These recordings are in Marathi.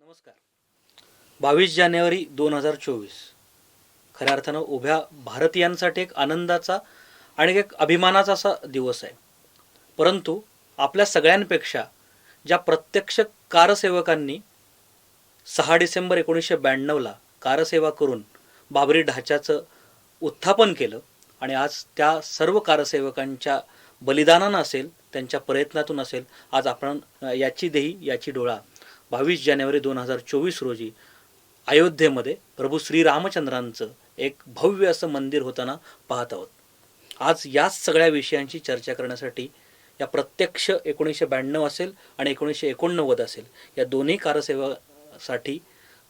नमस्कार. 22 जानेवारी 2024 खऱ्या अर्थानं उभ्या भारतीयांसाठी एक आनंदाचा आणि एक अभिमानाचा असा दिवस आहे. परंतु आपल्या सगळ्यांपेक्षा ज्या प्रत्यक्ष कारसेवकांनी 6 डिसेंबर 1992ला कारसेवा करून बाबरी ढाच्याचं उत्थापन केलं आणि आज त्या सर्व कारसेवकांच्या बलिदानानं असेल, त्यांच्या प्रयत्नातून असेल, आज आपण याची देही याची डोळा 22 जानेवारी 2024 रोजी अयोध्येमध्ये प्रभू श्रीरामचंद्रांचं एक भव्य असं मंदिर होताना पाहत आहोत. आज याच सगळ्या विषयांची चर्चा करण्यासाठी या प्रत्यक्ष 1992 असेल आणि 1989 असेल या दोन्ही कारसेवासाठी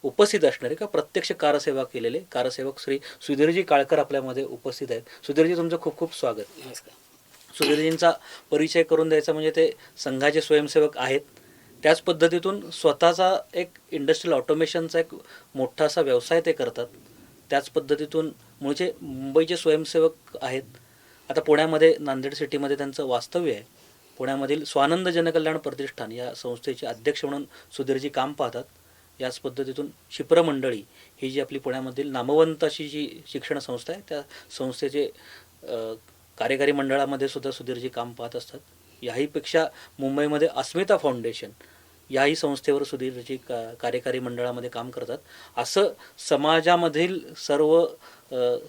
उपस्थित असणारे का प्रत्यक्ष कारसेवा केलेले कारसेवक श्री सुधीरजी काळकर आपल्यामध्ये उपस्थित आहेत. सुधीरजी, तुमचं खूप खूप स्वागत. नमस्कार. सुधीरजींचा परिचय करून द्यायचा म्हणजे ते संघाचे स्वयंसेवक आहेत. त्याच पद्धतीतून स्वतःचा एक इंडस्ट्रियल ऑटोमेशनचा एक मोठा असा व्यवसाय ते करतात. त्याच पद्धतीतून मूळचे मुंबईचे स्वयंसेवक आहेत. आता पुण्यामध्ये नांदेड सिटीमध्ये त्यांचं वास्तव्य आहे. पुण्यामधील स्वानंद जनकल्याण प्रतिष्ठान या संस्थेचे अध्यक्ष म्हणून सुधीरजी काम पाहतात. याच पद्धतीतून क्षिप्र मंडळी ही जी आपली पुण्यामधील नामवंत अशी जी शिक्षण संस्था आहे त्या संस्थेचे कार्यकारी मंडळामध्ये सुद्धा सुधीरजी काम पाहत असतात. याहीपेक्षा मुंबईमध्ये अस्मिता फाउंडेशन याही संस्थेवर सुधीरजी कार्यकारी मंडळामध्ये काम करतात. असं समाजामधील सर्व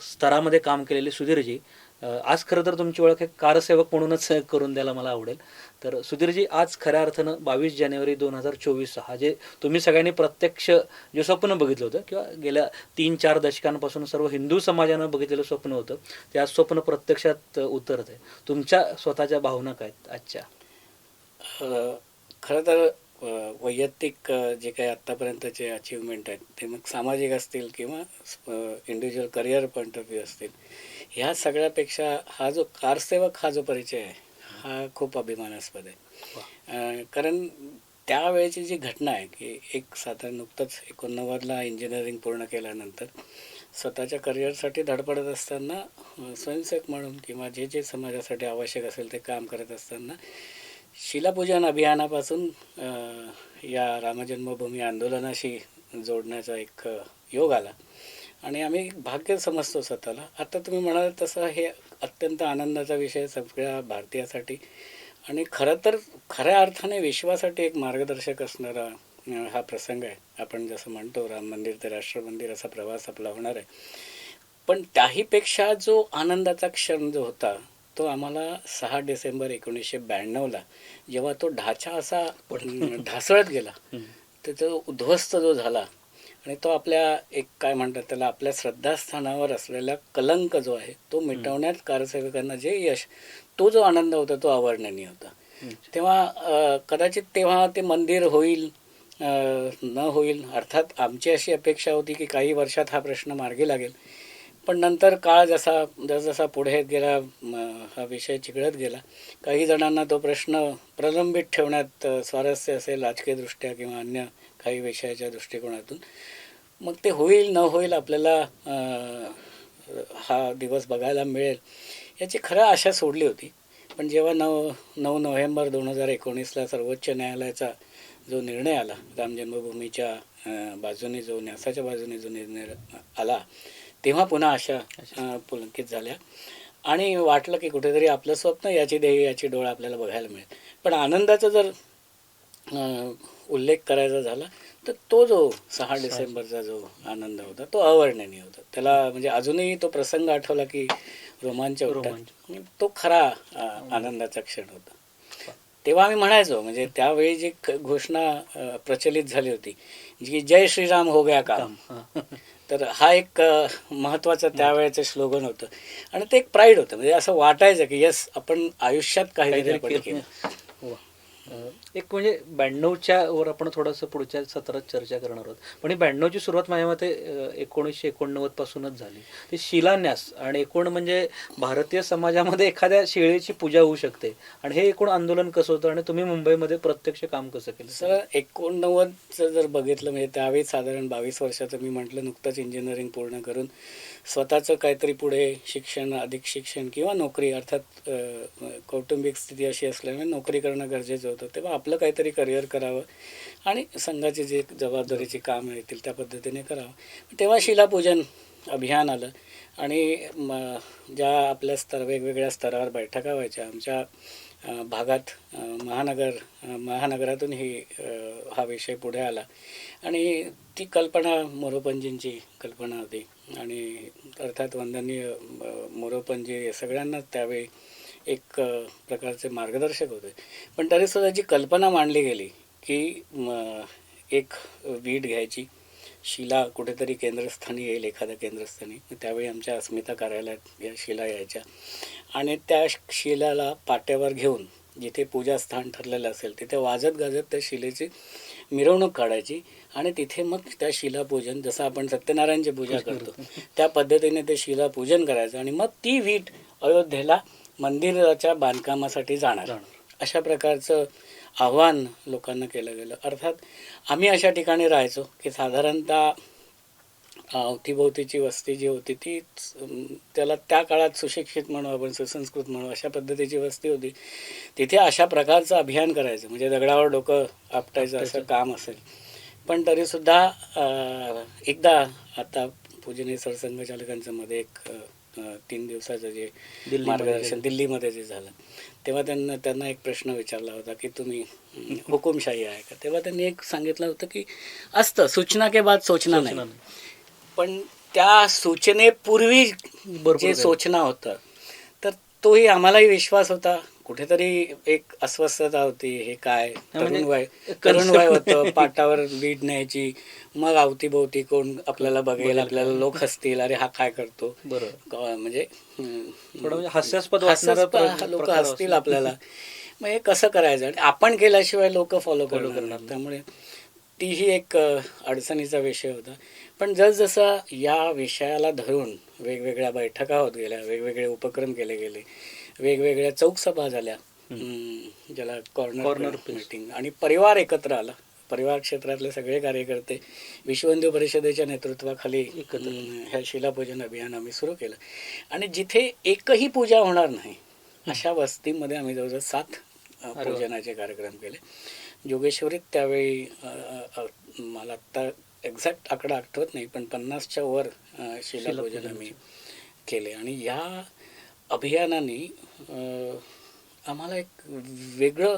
स्तरामध्ये काम केलेले सुधीरजी आज खरं तर तुमची ओळख एक कारसेवक म्हणूनच करून द्यायला मला आवडेल. तर सुधीरजी, आज खऱ्या अर्थानं 22 जानेवारी 2024 हा जे तुम्ही सगळ्यांनी प्रत्यक्ष जे स्वप्न बघितलं होतं किंवा गेल्या 3-4 दशकांपासून सर्व हिंदू समाजानं बघितलेलं स्वप्न होतं, ते आज स्वप्न प्रत्यक्षात उतरत आहे. तुमच्या स्वतःच्या भावना काय आहेत आजच्या? खरं तर वैयक्तिक जे काही आत्तापर्यंतचे अचीवमेंट आहेत ते मग सामाजिक असतील किंवा individual career point of view असतील, ह्या सगळ्यापेक्षा हा जो कारसेवक हा जो परिचय आहे हा खूप अभिमानास्पद आहे. कारण त्यावेळेची जी घटना आहे की एक साधारण नुकतंच 89ला इंजिनिअरिंग पूर्ण केल्यानंतर स्वतःच्या करिअरसाठी धडपडत असताना स्वयंसेवक म्हणून किंवा जे जे समाजासाठी आवश्यक असेल ते काम करत असताना शिलापूजन अभियानापासून या रामजन्मभूमी आंदोलनाशी जोडण्याचा एक योग आला आणि आम्ही भाग्य समजतो स्वतःला. आता तुम्ही म्हणाल तसं हे अत्यंत आनंदाचा विषय सगळ्या भारतीयासाठी आणि खरं तर खऱ्या अर्थाने विश्वासाठी एक मार्गदर्शक असणारा हा प्रसंग आहे. आपण जसं म्हणतो राम मंदिर ते राष्ट्र मंदिर असा प्रवास आपला होणार आहे. पण त्याहीपेक्षा जो आनंदाचा क्षण जो होता तो आम्हाला 6 डिसेंबर 1992ला जेव्हा तो ढाचा असा ढासळत गेला, त्याचा उद्ध्वस्त जो झाला आणि तो आपल्या एक काय म्हणतात त्याला आपल्या श्रद्धास्थानावर असलेला कलंक जो आहे तो मिटवण्यात कारसेवकांना जे यश, तो जो आनंद होता तो अवर्णनीय होता. तेव्हा कदाचित तेव्हा ते मंदिर होईल न होईल, अर्थात आमची अशी अपेक्षा होती की काही वर्षात हा प्रश्न मार्गी लागेल. पण नंतर काळ जसा पुढे गेला, हा विषय चिघळत गेला. काही जणांना तो प्रश्न प्रलंबित ठेवण्यात स्वारस्य असेल राजकीयदृष्ट्या किंवा अन्य काही विषयाच्या दृष्टिकोनातून. मग ते होईल न होईल आपल्याला हा दिवस बघायला मिळेल याची खरं आशा सोडली होती. पण जेव्हा 9 नोव्हेंबर 2019ला सर्वोच्च न्यायालयाचा जो निर्णय आला, राम जन्मभूमीच्या बाजूने जो न्यासाच्या बाजूने जो निर्णय आला, तेव्हा पुन्हा आशा पुलकित झाल्या आणि वाटलं की कुठेतरी आपलं स्वप्न याची देही याची डोळा आपल्याला बघायला मिळेल. पण आनंदाचा जर उल्लेख करायचा झाला तर तो जो 6 डिसेंबरचा जो आनंद होता तो अवर्णनीय होता. त्याला म्हणजे अजूनही तो प्रसंग आठवला की रोमांच उठतात. तो खरा आनंदाचा क्षण होता. तेव्हा आम्ही म्हणायचो, म्हणजे त्यावेळी जी घोषणा प्रचलित झाली होती जी जय श्रीराम हो गया काम, तर हा एक महत्त्वाचं त्यावेळेचं स्लोगन होतं आणि ते एक प्राईड होतं. म्हणजे असं वाटायचं की यस, आपण आयुष्यात काहीतरी केलं. एक म्हणजे 92च्या वर आपण थोडंसं पुढच्या सत्रात चर्चा करणार आहोत. पण ही 92ची सुरुवात माझ्या मते 1989 पासूनच झाली. ते शिलान्यास आणि एकूण म्हणजे भारतीय समाजामध्ये एखाद्या शिळेची पूजा होऊ शकते आणि हे एकूण आंदोलन कसं होतं आणि तुम्ही मुंबईमध्ये प्रत्यक्ष काम कसं केलं? सर 89चं जर बघितलं म्हणजे त्यावेळी साधारण 22 वर्षाचं मी म्हटलं नुकतंच इंजिनिअरिंग पूर्ण करून स्वतःचं काहीतरी पुढे शिक्षण, अधिक शिक्षण किंवा नोकरी, अर्थात कौटुंबिक स्थिती अशी असल्यामुळे नोकरी करणं गरजेचं होतं. होतं तेव्हा आपलं काहीतरी करिअर करावं आणि संघाची जे जबाबदारीची काम येतील त्या पद्धतीने करावं. तेव्हा शिलापूजन अभियान आलं आणि ज्या आपल्या वेगवेगळ्या स्तरावर बैठका व्हायच्या आमच्या भागात महानगरातून हा विषय पुढे आला आणि ती कल्पना मोरोपंजींची कल्पना होती आणि अर्थात वंदनीय मोरोपंजी सगळ्यांनाच त्यावेळी एक प्रकारचे मार्गदर्शक होते. पण तरीसुद्धा जी कल्पना मांडली गेली की एक वीट घ्यायची, शिला कुठेतरी केंद्रस्थानी येईल, एखाद्या केंद्रस्थानी. त्यावेळी आमच्या अस्मिता कार्यालयात या शिला यायच्या आणि त्या शिलाला पाट्यावर घेऊन जिथे पूजास्थान ठरलेलं असेल तिथे वाजत गाजत त्या शिलेची मिरवणूक काढायची आणि तिथे मग त्या शिलापूजन, जसं आपण सत्यनारायणची पूजा करतो त्या पद्धतीने ते शिलापूजन करायचं आणि मग ती वीट अयोध्येला मंदिराच्या बांधकामासाठी जाणार. अशा प्रकारचं आव्हान लोकांना केलं गेलं. अर्थात आम्ही अशा ठिकाणी राहायचो की साधारणतः अवतीभोवतीची वस्ती जी होती ती त्याला त्या काळात सुशिक्षित म्हणू आपण, सुसंस्कृत म्हणू, अशा पद्धतीची वस्ती होती. तिथे अशा प्रकारचं अभियान करायचं म्हणजे दगडावर डोकं आपटायचं असं काम असेल. पण तरीसुद्धा एकदा आता पूजनीय सरसंघचालकांचं मध्ये एक 3 दिवसाचं जे मार्गदर्शन दिल्लीमध्ये जे झालं तेव्हा त्यांना एक प्रश्न विचारला होता की तुम्ही हुकुमशाही आहे का. तेव्हा त्यांनी एक सांगितलं होतं की असतं सूचना के बाद सोचना नाही, पण त्या सूचनेपूर्वी जे सूचना होतं तर तोही आम्हालाही विश्वास होता. कुठेतरी एक अस्वस्थता होती, हे काय तरुण वय होतं, पाटावर वीट न्यायची, मग अवतीभोवती कोण आपल्याला बघेल, आपल्याला लोक हसतील, अरे हा काय करतो, म्हणजे हास्यास्पद लोक हसतील आपल्याला, मग हे कसं करायचं आणि आपण केल्याशिवाय लोक फॉलो करणार. त्यामुळे तीही एक अडचणीचा विषय होता. पण जसजसं या विषयाला धरून वेगवेगळ्या बैठका होत गेल्या, वेगवेगळे उपक्रम केले गेले, वेगवेगळ्या चौकसभा झाल्या, ज्याला कॉर्नर मीटिंग, आणि परिवार एकत्र आला. परिवार क्षेत्रातले सगळे कार्यकर्ते विश्व हिंदू परिषदेच्या नेतृत्वाखाली ह्या शिलापूजन अभियान आम्ही सुरू केलं आणि जिथे एकही पूजा होणार नाही अशा वस्तीमध्ये आम्ही जवळजवळ 7 पूजनाचे कार्यक्रम केले. जोगेश्वरीत त्यावेळी मला आत्ता एक्झॅक्ट आकडा आठवत नाही, पण 50च्या वर शिलापूजन आम्ही केले. आणि या अभियानाने आम्हाला एक वेगळं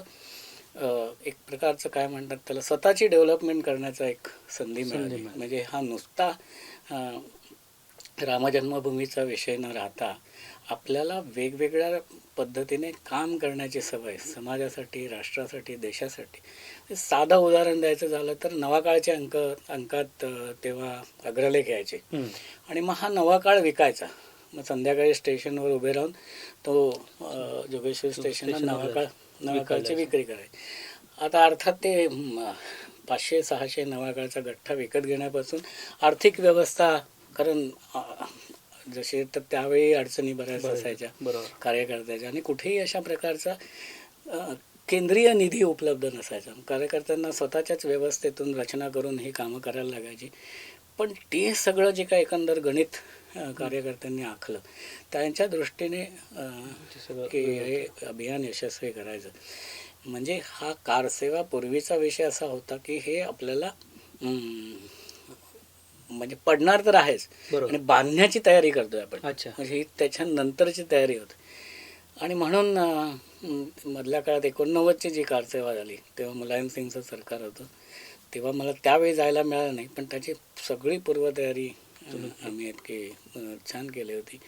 एक प्रकारचं काय म्हणतात त्याला, स्वतःची डेव्हलपमेंट करण्याचा एक संधी मिळाली. म्हणजे हा नुसता रामजन्मभूमीचा विषय न राहता आपल्याला वेगवेगळ्या पद्धतीने काम करण्याची सवय, समाजासाठी, राष्ट्रासाठी, देशासाठी. साधं उदाहरण द्यायचं झालं तर नवा काळच्या अंकात तेव्हा अग्रलेख यायचे आणि मग हा नवा काळ विकायचा. मग संध्याकाळी स्टेशनवर उभे राहून तो जोगेश्वरी स्टेशनला नवा काळची विक्री करायची. आता अर्थात ते 500-600 नवा काळचा गठ्ठा विकत घेण्यापासून आर्थिक व्यवस्था, कारण जसे तर त्यावेळी अडचणी बऱ्याच असायच्या कार्यकर्त्याच्या आणि कुठेही अशा प्रकारचा केंद्रीय निधी उपलब्ध नसायचा. कार्यकर्त्यांना स्वतःच्याच व्यवस्थेतून रचना करून ही कामं करायला लागायची. पण ते सगळं जे काय एकंदर गणित कार्यकर्त्यांनी आखलं त्यांच्या दृष्टीने की हे अभियान यशस्वी करायचं. म्हणजे हा कारसेवा पूर्वीचा विषय असा होता की हे आपल्याला म्हणजे पडणार तर आहेच आणि बांधण्याची तयारी करतोय आपण, म्हणजे ही त्याच्यानंतरची तयारी होती. आणि म्हणून मधल्या काळात 89ची जी कारसेवा झाली तेव्हा मुलायमसिंगचं सरकार होतं, तेव्हा मला त्यावेळी जायला मिळालं नाही, पण त्याची सगळी पूर्वतयारी आम्ही इतकी छान केली होती.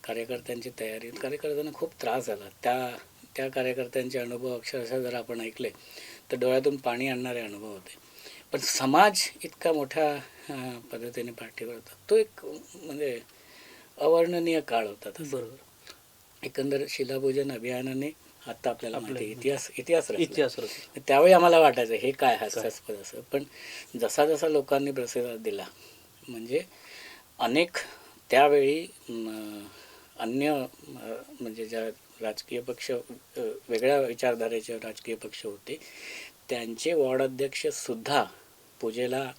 कार्यकर्त्यांची तयारी, कार्यकर्त्यांना खूप त्रास झाला. त्या कार्यकर्त्यांचे अनुभव अक्षरशः जर आपण ऐकले तर डोळ्यातून पाणी आणणारे अनुभव होते. पण समाज इतका मोठ्या पद्धतीने पाठीवर होता, तो एक म्हणजे अवर्णनीय काळ होता. बरोबर. एकंदर शिलापूजन अभियानाने आता आपल्याला माहिती इतिहास त्यावेळी आम्हाला वाटायचं हे काय हास्यास्पद असं, पण जसा जसा लोकांनी प्रतिसाद दिला म्हणजे अनेक त्यावेळी अन्य म्हणजे ज्या राजकीय पक्ष, वेगळ्या विचारधारेचे राजकीय पक्ष होते त्यांचे वॉर्ड अध्यक्ष सुद्धा पूजेला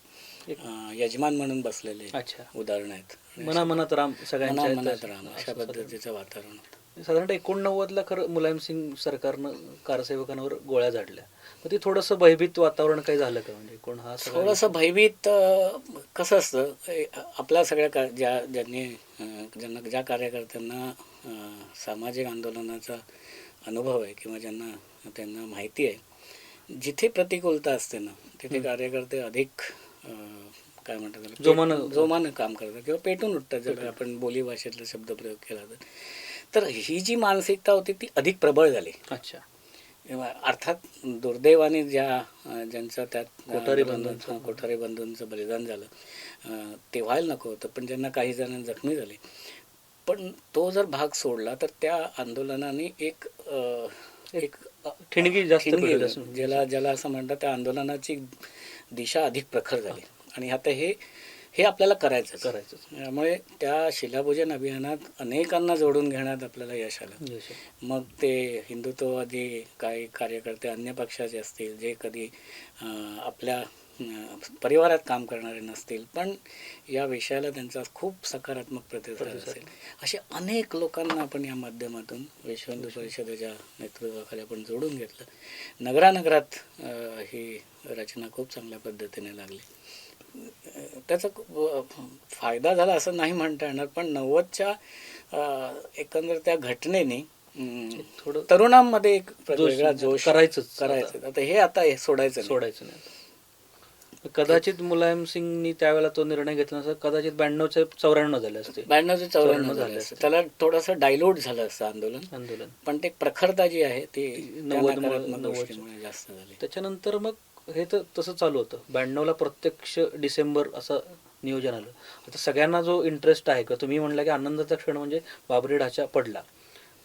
यजमान म्हणून बसलेले उदाहरण आहेत. मनामनात राम, मनामनात राम अशा पद्धतीचं वातावरण होतं. साधारणतः 89ला खरं मुलायमसिंग सरकारनं कारसेवकांवर गोळ्या झाडल्या. मग ते थोडंसं भयभीत वातावरण काही झालं का, म्हणजे कोण हा सगळा थोडंसं भयभीत कसं असतं आपल्या सगळ्या ज्यांना ज्या कार्यकर्त्यांना सामाजिक आंदोलनाचा अनुभव आहे किंवा त्यांना माहिती आहे, जिथे प्रतिकूलता असते ना तिथे कार्यकर्ते अधिक काय म्हणतात त्याला, जोमानं काम करतात किंवा पेटून उठतात, ज्याला आपण बोली भाषेतला शब्दप्रयोग केला तर ही जी मानसिकता होती ती अधिक प्रबळ झाली. अच्छा. अर्थात दुर्दैवाने ज्यांचं त्यात कोठारी बंधूंचं बलिदान झालं ते व्हायला नको होतं, पण ज्यांना काही जण जखमी झाले, पण तो जर भाग सोडला तर त्या आंदोलनाने एक ठिणगी ज्याला असं म्हणतात, त्या आंदोलनाची दिशा अधिक प्रखर झाली. आणि आता हे आपल्याला करायचं. त्यामुळे त्या शिलापूजन अभियानात अनेकांना जोडून घेण्यात आपल्याला यश आलं. मग ते हिंदुत्ववादी काही कार्यकर्ते अन्य पक्षाचे असतील, जे कधी आपल्या परिवारात काम करणारे नसतील, पण या विषयाला त्यांचा खूप सकारात्मक प्रतिसाद असेल, असे अनेक लोकांना आपण या माध्यमातून विश्व हिंदू परिषदेच्या नेतृत्वाखाली आपण जोडून घेतलं. नगरानगरात ही रचना खूप चांगल्या पद्धतीने लागली. त्याचा फायदा झाला असं नाही म्हणता येणार, पण 90च्या एकंदर त्या घटनेने थोडं तरुणांमध्ये एक वेगळा जोश करायचं. आता हे सोडायचं नाही. कदाचित मुलायमसिंगनी त्यावेळेला तो निर्णय घेतला नसता, कदाचित 92चे 94 झाले असते. 94 झाले असते. त्याला थोडंसं डायल्यूट झालं असतं आंदोलन, पण ते प्रखरता जी आहे ती 90 जास्त झाली. त्याच्यानंतर मग हे तर तसं चालू होतं. 92ला प्रत्यक्ष डिसेंबर असं नियोजन आलं. आता सगळ्यांना जो इंटरेस्ट आहे, का तुम्ही म्हणला की आनंदाचा क्षण म्हणजे बाबरी ढाचा पडला,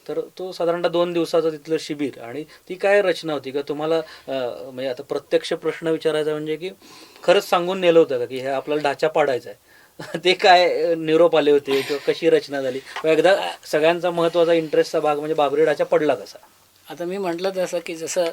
तर तो साधारणतः 2 दिवसाचं तिथलं शिबिर आणि ती काय रचना होती का तुम्हाला, म्हणजे आता प्रत्यक्ष प्रश्न विचारायचा म्हणजे की खरंच सांगून नेलं होतं का की हे आपल्याला ढाचा पाडायचा आहे? ते काय निरोप आले होते किंवा कशी रचना झाली? एकदा सगळ्यांचा महत्त्वाचा इंटरेस्टचा भाग म्हणजे बाबरी ढाचा पडला कसा? आता मी म्हटलं तसं की जसं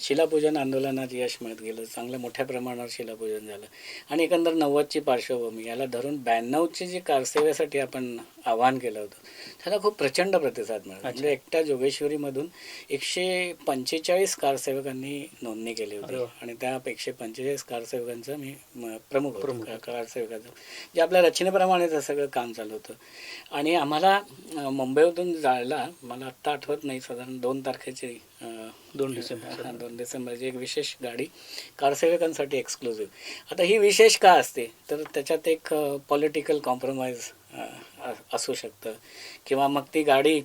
शिलापूजन आंदोलनात यश मिळत गेलं, चांगल्या मोठ्या प्रमाणावर शिलापूजन झालं आणि एकंदर 90ची पार्श्वभूमी याला धरून 92ची जी कारसेवेसाठी आपण आवाहन केलं होतं त्याला खूप प्रचंड प्रतिसाद मिळाला. म्हणजे एकट्या जोगेश्वरीमधून 145 कारसेवकांनी नोंदणी केली होती आणि त्या 145 कारसेवकांचं मी प्रमुख कारसेवकाचं, जे आपल्या रचनेप्रमाणेच सगळं काम चालू होतं. आणि आम्हाला मुंबईतून जायला, मला आत्ता आठवत नाही, साधारण 2 तारखेची 2 डिसेंबरची एक विशेष गाडी कारसेवकांसाठी एक्सक्लुझिव्ह. आता ही विशेष का असते तर त्याच्यात एक पॉलिटिकल कॉम्प्रोमाइज असू शकतं किंवा मग ती गाडी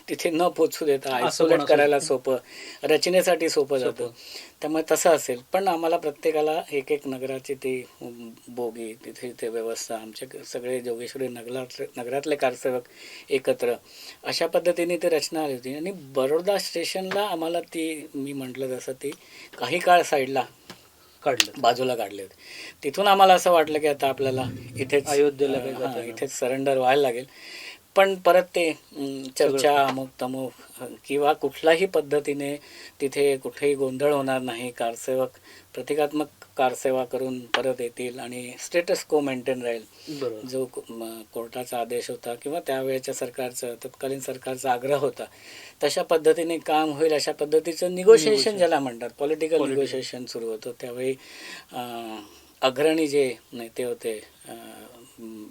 तिथे न पोचू देता आयसोलेट करायला सोपं, रचनेसाठी सोपं जातं, त्यामुळे तसं असेल. पण आम्हाला प्रत्येकाला एक नगराची ती बोगी, तिथे व्यवस्था, आमचे सगळे जोगेश्वरी नगरातले कारसेवक एकत्र, अशा पद्धतीने ती रचना आली होती. आणि बडोदा स्टेशनला आम्हाला मी म्हटलं तसं ती काही काळ साईडला बाजूला काढले होते. तिथून आम्हाला असं वाटलं की आता आपल्याला इथेच अयोध्येला इथेच सरेंडर व्हायला लागेल. पण परत ते चर्चा अमुक तमुक किंवा कुठल्याही पद्धतीने तिथे कुठेही गोंधळ होणार नाही, कारसेवक प्रतिकात्मक कारसेवा करून परत येतील आणि स्टेटस को मेंटेन राहील, जो कोर्टाचा आदेश होता किंवा त्यावेळेच्या सरकारचं, तत्कालीन सरकारचा आग्रह होता, तशा पद्धतीने काम होईल, अशा पद्धतीचं निगोशिएशन ज्याला म्हणतात, पॉलिटिकल निगोशिएशन सुरू होतं. त्यावेळी अग्रणी जे नेते होते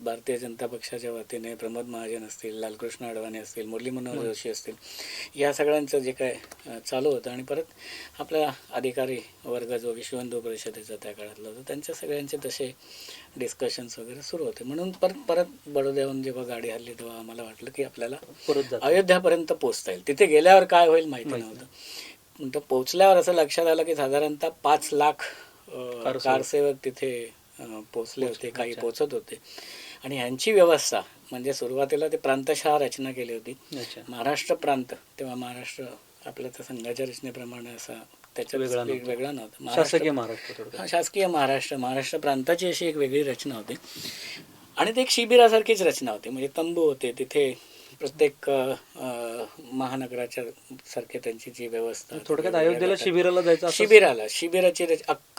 भारतीय जनता पक्षाच्या वतीने, प्रमोद महाजन असतील, लालकृष्ण अडवाणी असतील, मुरली मनोहर जोशी असतील, या सगळ्यांचं जे काय चालू होतं आणि परत आपला अधिकारी वर्ग जो विश्व हिंदू परिषदेचा त्या काळातला होता, त्यांच्या सगळ्यांचे तसे डिस्कशन्स वगैरे सुरू होते. म्हणून परत बडोद्याहून जेव्हा गाडी हल्ली तेव्हा आम्हाला वाटलं की आपल्याला अयोध्यापर्यंत पोचता येईल. तिथे गेल्यावर काय होईल माहिती नव्हतं, पण पोचल्यावर असं लक्षात आलं की साधारणतः 5 लाख कारसेवक तिथे पोचले होते, काही पोचत होते. आणि ह्यांची व्यवस्था म्हणजे सुरुवातीला ते प्रांतशहा रचना केली होती, महाराष्ट्र प्रांत. तेव्हा महाराष्ट्र आपल्या त्या संघाच्या रचनेप्रमाणे असा त्याच्यात वेगळा नव्हता, शासकीय महाराष्ट्र प्रांताची अशी एक वेगळी रचना होती. आणि ते एक शिबिरासारखीच रचना होती, म्हणजे तंबू होते तिथे, प्रत्येक महानगराच्या सारखे त्यांची जी व्यवस्था, थोडक्यात वेगवेगळ्या अयोध्येला गटात- शिबिराला जायचं असं- शिबिराची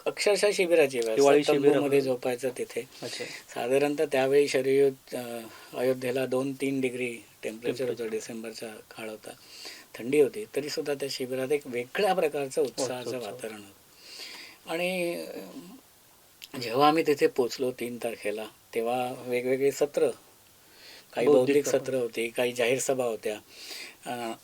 अक्षरशः शिबिराची हिवाळी व्यवस्था, शिबिरं तंबूमध्ये होती. झोपायचं तिथे. अच्छा. साधारणतः त्यावेळी शरयू अयोध्येला 2-3 डिग्री टेम्परेचर होतं. डिसेंबरचा काळ होता, थंडी होती, तरी सुद्धा त्या शिबिरात एक वेगळ्या प्रकारचं उत्साहाचं वातावरण होतं. आणि जेव्हा आम्ही तिथे पोचलो 3 तारखेला, तेव्हा वेगवेगळी सत्र, काही बौद्धिक सत्र होती, काही जाहीर सभा होत्या.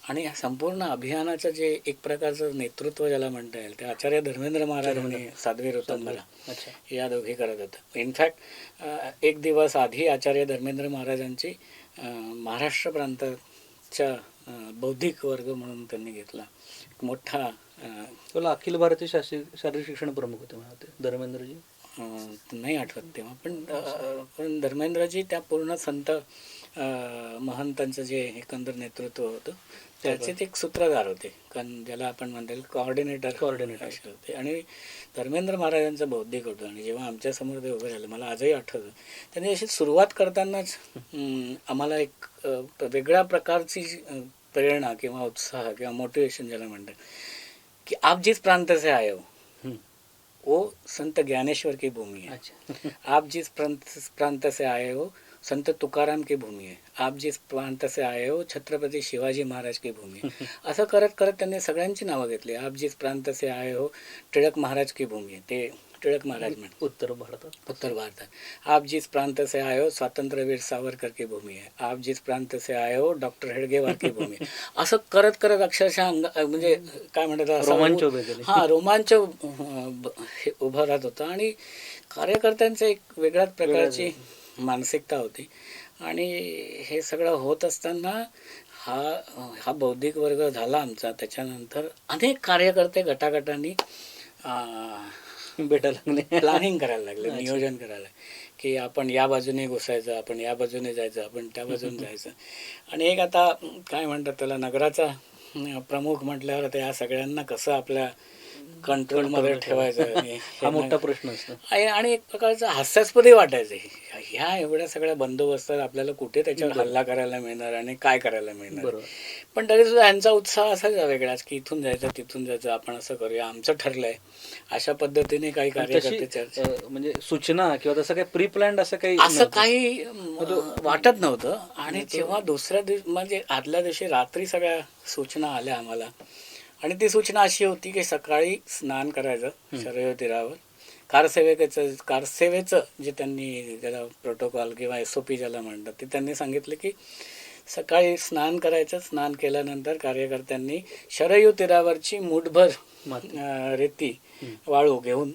आणि या संपूर्ण अभियानाचं जे एक प्रकारचं नेतृत्व ज्याला म्हणता येईल, ते आचार्य धर्मेंद्र महाराज आणि साध्वी ऋतंबरा अच्छा. या दोघी करत होत्या. इनफॅक्ट एक दिवस आधी आचार्य धर्मेंद्र महाराजांची महाराष्ट्र प्रांताच्या बौद्धिक वर्ग म्हणून त्यांनी घेतला. एक मोठा तुला अखिल भारतीय शारीरिक शिक्षण प्रमुख होते मला वाटते धर्मेंद्रजी. नाही आठवत तेव्हा, पण धर्मेंद्रजी त्या पूर्ण संत महंतांचं जे एकंदर नेतृत्व होतं त्याचे ते एक सूत्रधार होते, कारण ज्याला आपण म्हणता येईल कोऑर्डिनेटर असे होते. आणि धर्मेंद्र महाराजांचं बौद्धिक होतं. आणि जेव्हा आमच्यासमोर ते उभं झालं, मला आजही आठवतं, त्यांनी अशी सुरुवात करतानाच आम्हाला एक वेगळ्या प्रकारची प्रेरणा किंवा उत्साह किंवा मोटिवेशन ज्याला म्हणतात, की आप जिस प्रांत से आए हो वो संत ज्ञानेश्वर की भूमी है. आप जिस प्रांत से आए हो संत तुकाराम की भूमी है. आप जिस प्रांत से आए हो छत्रपती शिवाजी महाराज की भूमी है. असं करत करत त्यांनी सगळ्यांची नावं घेतली. आप जिस प्रांत से आए हो टिळक महाराज की भूमी है, ते टिळक महाराज म्हणतात उत्तर भारतात. आप जिस प्रांत से आए हो स्वातंत्र्यवीर सावरकर की भूमी है. आप जिस प्रांत से आए हो डॉक्टर हेडगेवार की भूमी है. असं करत करत अक्षरशः म्हणजे काय म्हणतात, रोमांच उभं राहत होतं. आणि कार्यकर्त्यांचं एक वेगळ्याच प्रकारची मानसिकता होती. आणि हे सगळं होत असताना हा बौद्धिक वर्ग झाला आमचा. त्याच्यानंतर अनेक कार्यकर्ते गटागटांनी भेटायला लागले, प्लॅनिंग करायला लागले, नियोजन करायला, की आपण या बाजूने घुसायचं, आपण या बाजूने जायचं, आपण त्या बाजूने जायचं. आणि एक आता काय म्हणतात त्याला, नगराचा प्रमुख म्हटल्यावर त्या सगळ्यांना कसं आपल्या कंट्रोलमध्ये ठेवायचं हा मोठा प्रश्न असतो. आणि एक प्रकारचं हास्यास्पदही वाटायचं, ह्या एवढ्या सगळ्या बंदोबस्तात आपल्याला कुठे त्याच्यावर हल्ला करायला मिळणार आणि काय करायला मिळणार. पण तरी सुद्धा यांचा उत्साह असायचा वेगळाच, की इथून जायचं तिथून जायचं, आपण असं करूया, आमचं ठरलंय. अशा पद्धतीने काही कार्यकर्ते म्हणजे सूचना किंवा तसं काही प्री प्लॅन्ड असं काही वाटत नव्हतं. आणि जेव्हा दुसऱ्या दिवशी म्हणजे आदल्या दिवशी रात्री सगळ्या सूचना आल्या आम्हाला, आणि ती सूचना अशी होती की सकाळी स्नान करायचं शरयू तीरावर. कारसेवेचं जे त्यांनी त्याला प्रोटोकॉल किंवा SOP ज्याला म्हणतात, ते त्यांनी सांगितलं की सकाळी स्नान करायचं. स्नान केल्यानंतर कार्यकर्त्यांनी शरयू तीरावरची मुठभर रेती वाळू घेऊन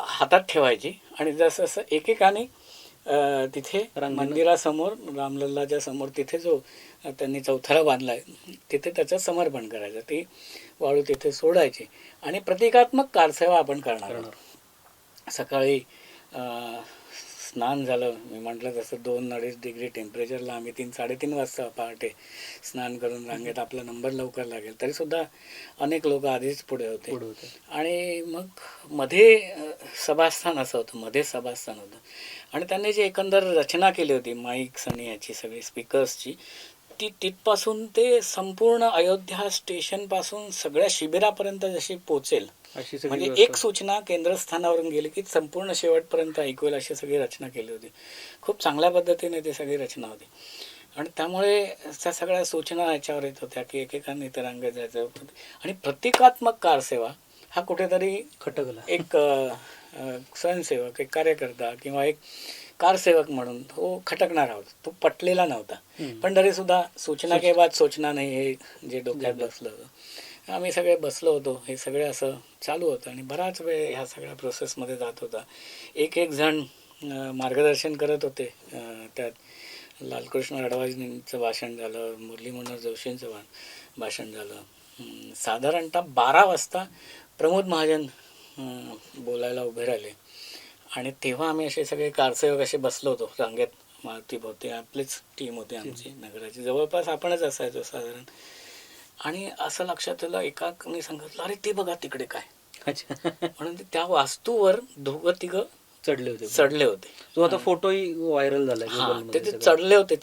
हातात ठेवायची. आणि जसं जसं एकेकाने तिथे मंदिरासमोर रामलल्लाच्या समोर तिथे जो त्यांनी चौथरा बांधलाय तिथे त्याचं समर्पण करायचं. ती वाळू तिथे सोडायची आणि प्रतिकात्मक कारसेवा आपण करणार. सकाळी स्नान झालं, मी म्हटलं तसं 2-2.5 डिग्री टेम्परेचरला आम्ही 3-3:30 वाजता पहाटे स्नान करून रांगेत आपला नंबर लवकर लागेल, तरीसुद्धा अनेक लोक आधीच पुढे होते. आणि मग मध्ये सभास्थान असं होतं, मध्ये सभास्थान होतं. आणि त्यांनी जी एकंदर रचना केली होती माईक्स आणि याची सगळी स्पीकर्सची, ती तिथपासून ते संपूर्ण अयोध्या स्टेशनपासून सगळ्या शिबिरापर्यंत जशी पोचेल, म्हणजे एक सूचना केंद्रस्थानावरून गेली की संपूर्ण शेवटपर्यंत ऐकू येईल अशी सगळी रचना केली होती. खूप चांगल्या पद्धतीने ती सगळी रचना होती. आणि त्यामुळे त्या सगळ्या सूचना याच्यावर येत होत्या की एकेकाने इतर रांगेत जायचं. आणि प्रतिकात्मक कारसेवा हा कुठेतरी खटकला. एक स्वयंसेवक, एक कार्यकर्ता किंवा एक कारसेवक म्हणून तो खटकणार आहोत, तो पटलेला नव्हता. पण तरी सुद्धा सूचना के बाद सूचना नाही, हे जे डोक्यात बसलं होतं. आम्ही सगळे बसलो होतो, हे सगळे असं चालू होतं. आणि बराच वेळ ह्या सगळ्या प्रोसेसमध्ये जात होता. एक जण मार्गदर्शन करत होते. त्यात लालकृष्ण अडवाणींचं भाषण झालं, मुरली मनोहर जोशींचं भाषण झालं. साधारणतः 12 वाजता प्रमोद महाजन बोलायला उभे राहिले. आणि तेव्हा आम्ही असे सगळे कारसेवक असे बसलो होतो रांगेत, मारुतीभोवती. आपलीच टीम होती आमची नगराची, जवळपास आपणच असायचो साधारण. आणि असं लक्षात आलं, एकाने सांगितलं, अरे ते बघा तिकडे काय. म्हणून त्या वास्तूवर 2-3 चढले होते. चढले होते. तो आता फोटोही व्हायरल झालाय हा, गुगलमध्ये ते सगळं. चढले होते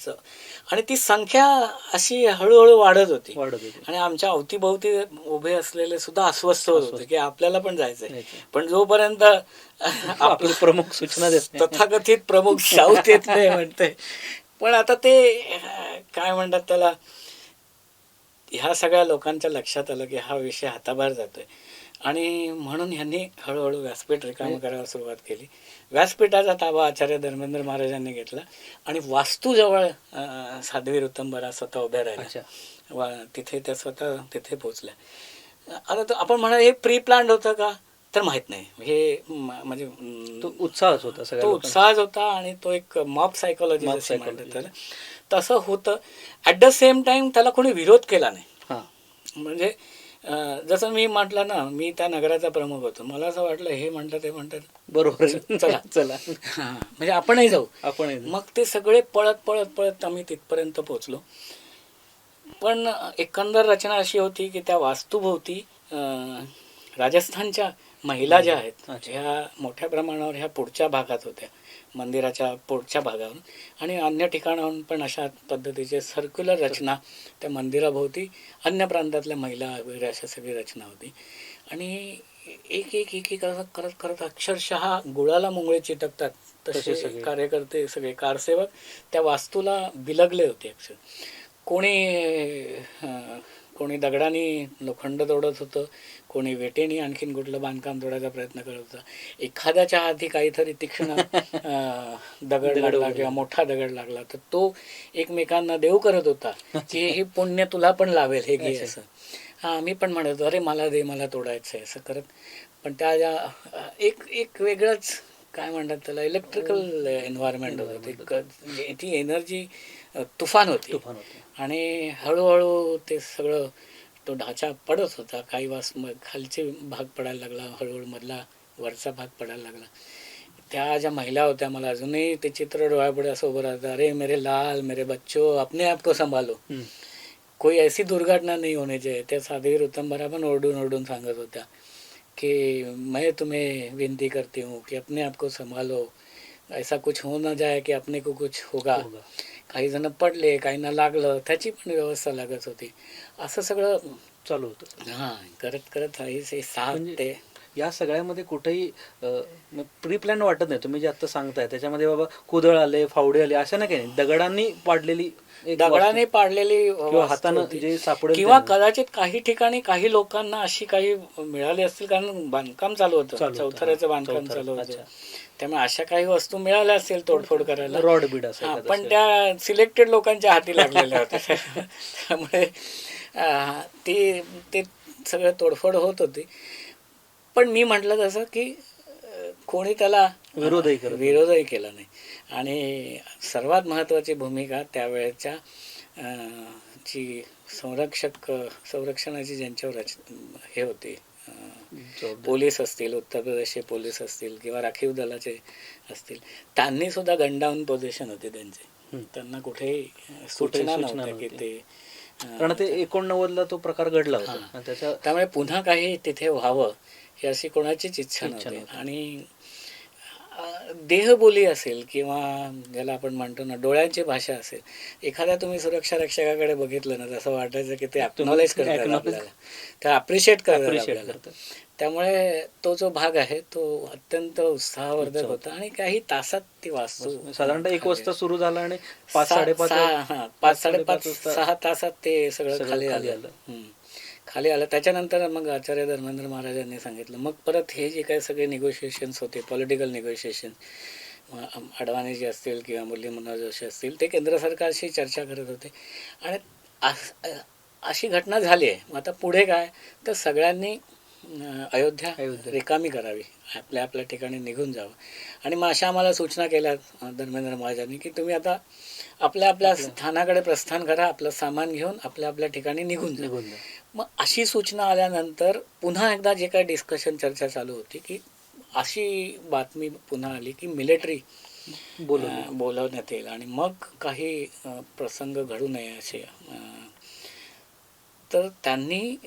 आणि ती संख्या अशी हळूहळू वाढत होती. वाढत होते. आणि आमच्या अवतीभोवती उभे असलेले सुद्धा अस्वस्थ होत होते की आपल्याला पण जायचंय. जायचंय. पण जोपर्यंत आपले प्रमुख सूचना देत नाही. तथाकथित प्रमुख शाऊत येत नाही म्हणते. पण आता ते काय म्हणतात त्याला, ह्या सगळ्या लोकांच्या लक्षात आलं की हा विषय हाताबाहेर जातोय आणि म्हणून ह्यांनी हळूहळू व्यासपीठ रिकामं करायला सुरुवात केली. व्यासपीठाचा ताबा आचार्य धर्मेंद्र महाराजांनी घेतला आणि वास्तूजवळ साध्वी ऋतंबरा स्वतः उभ्या राहिल्या. अच्छा. तिथे त्या स्वतः तिथे पोहोचल्या. आता तो आपण म्हणा हे प्री प्लॅन्ड होतं का, तर माहित नाही. हे म्हणजे तो उत्साहच होता सगळ्या तो लोकांचा. उत्साहच होता आणि तो एक मॉब सायकोलॉजी Mob जशी म्हणतात psychology. त्याला, तसं होतं. ॲट द सेम टाइम त्याला कोणी विरोध केला नाही. हा. म्हणजे जसं मी म्हटलं ना, मी त्या नगराचा प्रमुख होतो. मला असं वाटलं हे म्हणतात ते म्हणतात, बरोबर आहे. चला चला हां, म्हणजे आपणही जाऊ. आपण मग ते सगळे पळत पळत पळत आम्ही तिथपर्यंत पोचलो. पण एकंदर रचना अशी होती की त्या वास्तूभोवती राजस्थानच्या महिला ज्या आहेत अच्छा. ह्या मोठ्या प्रमाणावर ह्या पुढच्या भागात होत्या, मंदिराच्या पुढच्या भागावरून, आणि अन्य ठिकाणाहून पण अशा पद्धतीचे सर्क्युलर रचना त्या मंदिराभोवती अन्य प्रांतातल्या महिला वगैरे अशा सगळी रचना होती. आणि एक एक एक एक असं करत करत अक्षरशः गुळाला मुंगळे चिटकतात तसे तसे सगळे. कार्यकर्ते, सगळे कारसेवक त्या वास्तूला बिलगले होते. अक्षर कोणी दगडाने लोखंड तोडत होतं, कोणी वेटेने आणखीन कुठलं बांधकाम तोडायचा प्रयत्न करत होता. एखाद्याच्या हाती काहीतरी तीक्ष्ण दगड लागला किंवा मोठा दगड लागला तर तो एकमेकांना देव करत होता की हे पुण्य तुला पण लावेल, हे घे असं. हां, मी पण म्हणत होतो, अरे मला दे, मला तोडायचं आहे असं करत. पण त्या एक वेगळंच काय म्हणतात त्याला, इलेक्ट्रिकल एन्व्हायरमेंट होतं ते. ती एनर्जी तुफान होती. आणि हळूहळू ते सगळं तो ढाचा पडत होता. काही खालचे भाग पडायला लागला, हळूहळू मधला वरचा भाग पडायला लागला. त्या ज्या महिला होत्या, मला अजूनही ते चित्र डोळ्यापुढे असं उभं राहतं, अरे मेरे लाल, मेरे बच्चो, अपने आप को संभालो, कोई ऐसी दुर्घटना नहीं होने चाहिए. त्या साध्वी ऋतंबरा पण ओरडून ओरडून सांगत होत्या कि मैं तुम्हें विनती करती हूँ कि अपने आप को संभालो, ऐसा कुछ हो ना जाए कि अपने को कुछ होगा. काही जण पडले, काहींना लागलं, त्याची पण व्यवस्था लागत होती. असं सगळं चालू होतं. हां, करत करत हे 7 ते या सगळ्यामध्ये कुठेही प्री प्लॅन वाटत नाही. तुम्ही जे आता सांगताय त्याच्यामध्ये बाबा कुदळ आले, फावडे आले, असं नाही, काही दगडांनी पाडलेली दगडाने पाडलेली किंवा हातानं जे सापडेल किंवा कदाचित काही ठिकाणी काही लोकांना अशी काही मिळाली असतील, कारण बांधकाम चालू होतं, चौथऱ्याचं बांधकाम चालू होतं. त्यामुळे अशा काही वस्तू मिळाल्या असतील तोडफोड करायला, रॉड बीड असं. पण त्या सिलेक्टेड लोकांच्या हाती लागलेल्या होत्या. त्यामुळे ते सगळं तोडफोड होत होती. पण मी म्हटलं तसं की कोणी त्याला विरोधही केला नाही. आणि सर्वात महत्त्वाची भूमिका त्यावेळेच्या जी संरक्षणाची ज्यांच्यावर हे होती, पोलीस असतील, उत्तर प्रदेशचे पोलीस असतील किंवा राखीव दलाचे असतील, त्यांनी सुद्धा गनडाऊन पोझिशन होती त्यांची. त्यांना कुठेही सूचना नव्हत्या की ते, कारण ते 89ला तो प्रकार घडला होता. त्यामुळे पुन्हा काही तिथे व्हावं ही अशी कोणाचीच इच्छा नव्हती. आणि देहबोली असेल किंवा ज्याला आपण म्हणतो ना डोळ्यांची भाषा असेल, एखाद्या तुम्ही सुरक्षा रक्षकाकडे बघितलं ना, तसं वाटायचं की ते अॅक्नॉलेज करतात आपल्याला, ते अप्रिशिएट करतात आपल्याला. त्यामुळे तो जो भाग आहे तो अत्यंत उत्साहवर्धक होता. आणि काही तासात ती वास्तू साधारणतः 1 वाजता सुरू झाला आणि 5-5:30 6 तासात ते सगळं खाली आलं. त्याच्यानंतर मग आचार्य धर्मेंद्र महाराजांनी सांगितलं, मग परत हे जे काही सगळे निगोशिएशन्स होते, पॉलिटिकल निगोशिएशन, अडवाणी असतील किंवा मुरली मनोहर जोशी असतील, ते केंद्र सरकारशी चर्चा करत होते. आणि अशी घटना झाली आहे. मग आता पुढे काय, तर सगळ्यांनी अयोध्या रिकामी करावी, आपल्या आपल्या ठिकाणी निघून जावं. आणि मग अशा आम्हाला सूचना केल्या धर्मेंद्र महाराजांनी की तुम्ही आता आपल्या आपल्या स्थानाकडे प्रस्थान करा, आपलं सामान घेऊन आपल्या आपल्या ठिकाणी निघून जा. मग अशी सूचना आल्यानंतर पुन्हा एकदा जे काही डिस्कशन, चर्चा चालू होती की अशी बातमी पुन्हा आली की मिलिटरी बोलवण्यात येईल आणि मग काही प्रसंग घडू नये असे. तर त्यांनी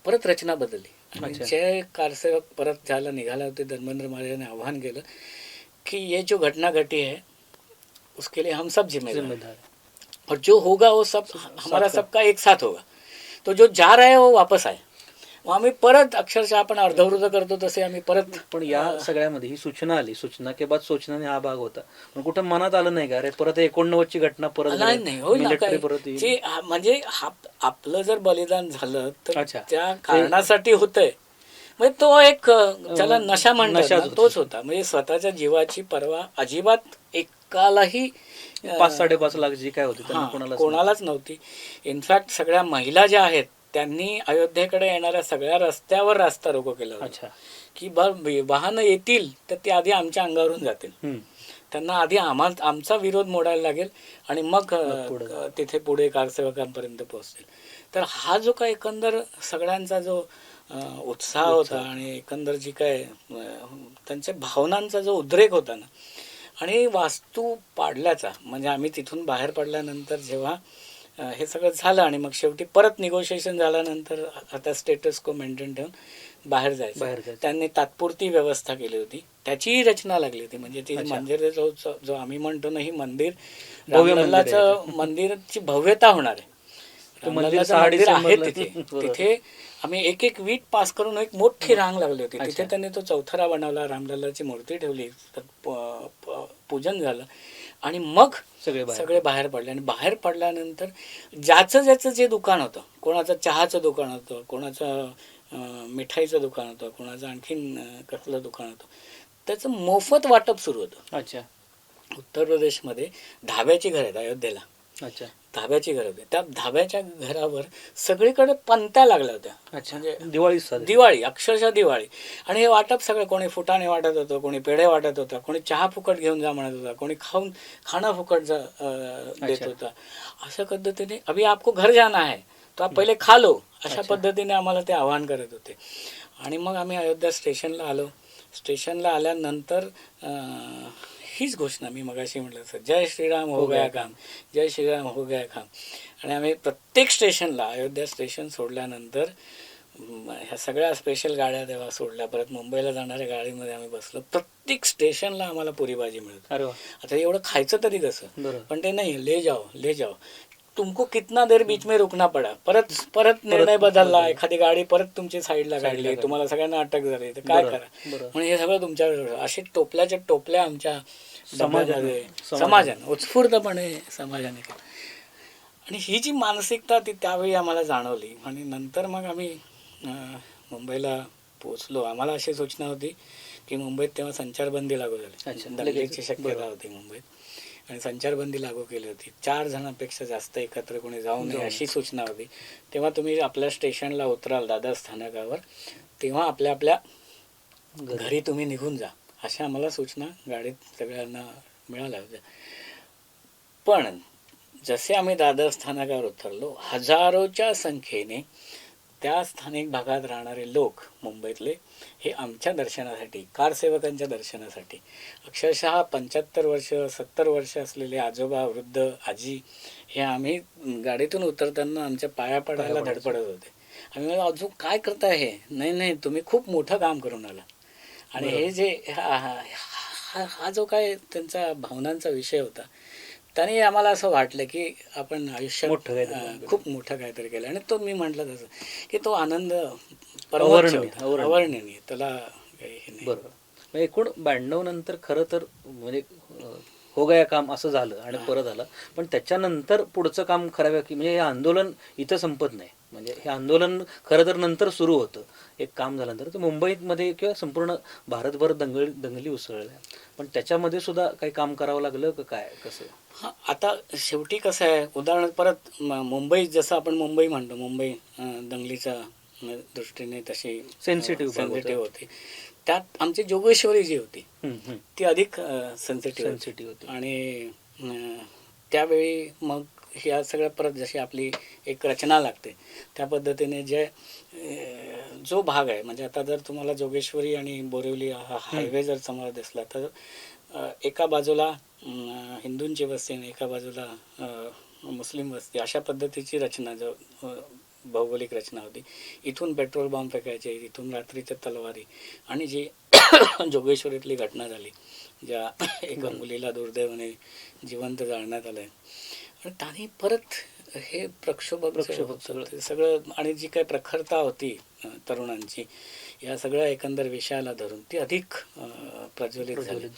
परत रचना बदलली आणि अच्छा. जे कारसेवक परत झाला निघाला होते, धर्मेंद्र महाराजांनी आव्हान केलं कि ये जो घटना घटी है उसके लिए हम सब जिम्मेदार हैं जिम्मेदार और जो होगा वो सब हमारा साथ सबका एक साथ होगा. तो जो जा रहा है वो वापस आए. मग आम्ही परत अक्षरशः आपण अर्धवृद्ध करतो तसे आम्ही परत पण या सगळ्यामध्ये ही सूचना आली, सूचना के बाद सूचनाने हा भाग होता, पण कुठं मनात आलं नाही का अरे परत 89 ची घटना परत नाही नाही होईल ना मिलिटरी काय परत येईल? जे म्हणजे आपलं जर बलिदान झालं तर अच्छा. त्या कारणासाठी होतंय. म्हणजे तो एक त्याला नशा म्हणतात नशाच ना, होती. तोच होता. म्हणजे स्वतःच्या जीवाची पर्वा अजिबात एकालाही 5-5.5 लाख जी काय होती त्यांना हां, कोणालाच नव्हती. इनफॅक्ट सगळ्या महिला ज्या आहेत त्यांनी अयोध्येकडे येणाऱ्या सगळ्या रस्त्यावर रास्ता रोको केला होता. अच्छा. की वाहनं येतील तर ते आधी आमच्या अंगावरून जातील, हम्म. त्यांना आधी आमचा विरोध मोडायला लागेल आणि मग पुढे. तिथे पुढे कारसेवकांपर्यंत पोहोचतील. तर हा जो काय एकंदर सगळ्यांचा जो उत्साह होता आणि एकंदर जी काय त्यांच्या भावनांचा जो उद्रेक होता ना, आणि वास्तू पाडल्याचा म्हणजे आम्ही तिथून बाहेर पडल्यानंतर जेव्हा हे सगळं झालं आणि मग शेवटी परत निगोशिएशन झाल्यानंतर आता स्टेटस को मेंटेन ठेवून बाहेर जायचं, त्यांनी तात्पुरती व्यवस्था केली होती, त्याचीही रचना लागली होती. म्हणजे ती मंदिर जो आम्ही म्हणतो ना, ही मंदिर रामलल्लाचं मंदिराची भव्यता होणार आहे. रामलल्लाचं मंदिर आहे तिथे आम्ही एक एक वीट पास करून एक मोठी रांग लागली होती. तिथे त्यांनी तो चौथरा बनवला, रामलल्लाची मूर्ती ठेवली, पूजन झालं आणि मग सगळे बाहेर पडले. आणि बाहेर पडल्यानंतर ज्याचं जे दुकान होतं, कोणाचं चहाचं दुकान होतं, कोणाचं मिठाईचं दुकान होतं, कोणाचं आणखीन कसलं दुकान होतं, त्याचं मोफत वाटप सुरू होतं. अच्छा. उत्तर प्रदेशमध्ये धाब्याची घर आहेत अयोध्येला. अच्छा. धाब्याची घर होती. त्या धाब्याच्या घरावर सगळीकडे पंत्या लागल्या होत्या. म्हणजे दिवाळी, अक्षरशः दिवाळी. आणि हे वाटप सगळं कोणी फुटाणे वाटत होतं, कोणी पेढे वाटत होतं, कोणी चहा फुकट घेऊन जा म्हणत होता, कोणी खाणं फुकट देत होता. अशा पद्धतीने अभि आपको घर जाना है तो आप पहिले खा लो, अशा पद्धतीने आम्हाला ते आवाहन करत होते. आणि मग आम्ही अयोध्या स्टेशनला आलो. स्टेशनला आल्यानंतर हीच घोषणा मी मगाशी म्हटलं सर, जय श्रीराम हो गया काम, जय श्रीराम हो गया काम. आणि आम्ही प्रत्येक स्टेशनला, अयोध्या स्टेशन सोडल्यानंतर ह्या सगळ्या स्पेशल गाड्या तेव्हा सोडल्या, परत मुंबईला जाणाऱ्या गाडीमध्ये आम्ही बसलो. प्रत्येक स्टेशनला आम्हाला पुरी भाजी मिळत. आता एवढं खायचं तरी कसं, पण ते नाही, ले जाओ तुमको कितना देर बीच में रुकना पडा. परत निर्णय बदलला, एखादी गाडी परत तुमची साईडला काढली, तुम्हाला सगळ्यांना अटक झाली, तर काय करा. म्हणजे हे सगळं तुमच्यावर असे टोपल्याच्या टोपल्या आमच्या समाजाने उत्स्फूर्तपणे समाजाने केलं. आणि ही जी मानसिकता ती त्यावेळी आम्हाला जाणवली. आणि नंतर मग आम्ही मुंबईला पोचलो. आम्हाला अशी सूचना होती की मुंबईत तेव्हा संचारबंदी लागू झाली, दंगलीची शक्यता होती मुंबईत, आणि संचारबंदी लागू केली होती. 4 जणांपेक्षा जास्त एकत्र कोणी जाऊ नये अशी सूचना होती. तेव्हा तुम्ही आपल्या स्टेशनला उतराल दादर स्थानकावर, तेव्हा आपल्या घरी तुम्ही निघून जा, अशा आम्हाला सूचना गाडीत सगळ्यांना मिळाल्या होत्या. पण जसे आम्ही दादर स्थानकावर उतरलो, हजारोच्या संख्येने त्या स्थानिक भागात राहणारे लोक मुंबईतले हे आमच्या दर्शनासाठी, कारसेवकांच्या दर्शनासाठी, अक्षरशः 75 वर्ष 70 वर्ष असलेले आजोबा, वृद्ध, आजी, हे आम्ही गाडीतून उतरताना आमच्या पाया पडायला धडपडत होते. आम्ही म्हणलं, अजून काय करताय हे? नाही तुम्ही खूप मोठं काम करून आला. आणि हे जे हा जो काय त्यांचा भावनांचा विषय होता, त्याने आम्हाला असं वाटलं की आपण आयुष्यात खूप मोठं काहीतरी केलं. आणि तो मी म्हटलं तसं की तो आनंद अवर्णनीय, त्याला काही हे नाही. बरोबर. एकूण 92 नंतर खरं तर म्हणजे हो गया काम असं झालं आणि परत आलं. पण त्याच्यानंतर पुढचं काम खरं की म्हणजे हे आंदोलन इथं संपत नाही. म्हणजे हे आंदोलन खरं तर नंतर सुरू होतं. एक काम झाल्यानंतर तर मुंबईमध्ये किंवा संपूर्ण भारतभर दंगली उसळल्या. पण त्याच्यामध्ये सुद्धा काही काम करावं लागलं का काय, कसं? हां, आता शेवटी कसं आहे, उदाहरण परत मुंबई, जसं आपण मुंबई म्हणतो, मुंबई दंगलीच्या दृष्टीने तशी सेन्सिटिव्ह होती. त्यात आमची जोगेश्वरी जी होती ती अधिक सेन्सिटिव्ह होती. आणि त्यावेळी मग ह्या सगळ्या परत जशी आपली एक रचना लागते त्या पद्धतीने जो भाग आहे, म्हणजे आता जर तुम्हाला जोगेश्वरी आणि बोरिवली हा हायवे जर समोर दिसला तर एका बाजूला हिंदूंची वस्ती आणि एका बाजूला मुस्लिम वस्ती, अशा पद्धतीची रचना जो भौगोलिक रचना होती. इथून पेट्रोल बॉम्ब फेकायचे, इथून रात्रीच्या तलवारी, आणि जी जोगेश्वरीतली घटना झाली, ज्या एका मुलीला दुर्दैवाने जिवंत जाळण्यात आलं आहे, आणि त्याने परत हे प्रक्षोभक ते सगळं, आणि जी काही प्रखरता होती तरुणांची या सगळ्या एकंदर विषयाला धरून ती अधिक प्रज्वलित झाली.